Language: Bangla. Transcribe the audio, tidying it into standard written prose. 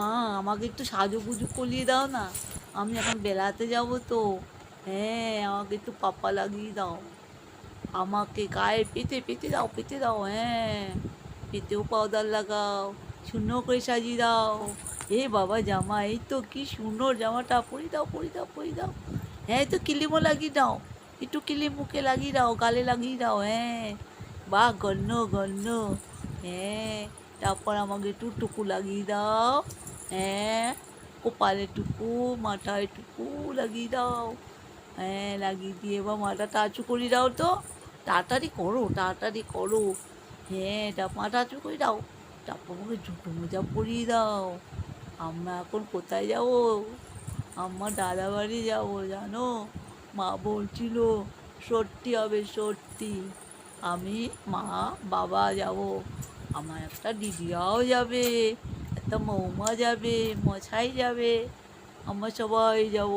মা, আমাকে একটু সাজুগুজু করিয়ে দাও না। আমি এখন বেড়াতে যাব তো। হ্যাঁ, আমাকে একটু পাপ্পা লাগিয়ে দাও। আমাকে গায়ে পেতে পেতে দাও, পেতে দাও। হ্যাঁ, পেতেও পাউডার লাগাও, সুন্দর করে সাজিয়ে দাও। এ বাবা, জামা এই তো কি সুন্দর জামাটা, পরিয়ে দাও, পরিয়ে দাও, পরিয়ে দাও। হ্যাঁ, একটু কিলিমও লাগিয়ে দাও, একটু কিলিম মুখে লাগিয়ে দাও, গালে লাগিয়ে দাও। হ্যাঁ, বাহ, গন্য গন্য। হ্যাঁ, তারপর আমাকে একটু টুকু লাগিয়ে দাও। হ্যাঁ, কপালে টুকু, মাথায় টুকু লাগিয়ে দাও। হ্যাঁ, লাগিয়ে দিয়ে এবার মাথাটা আঁচু করে দাও তো। তাড়াতাড়ি করো, তাড়াতাড়ি করো। হ্যাঁ, মাথা আঁচু করে দাও। তারপর আমাকে জুতো মোজা পরিয়ে দাও। আমরা এখন কোথায় যাব? আমার দাদা বাড়ি যাবো, জানো। মা বলছিল সত্যি হবে, সত্যি। আমি, মা, বাবা যাব। আমার একটা দিদিরাও যাবে, একটা বৌমা যাবে, মশাই যাবে। আমরা সবাই যাব।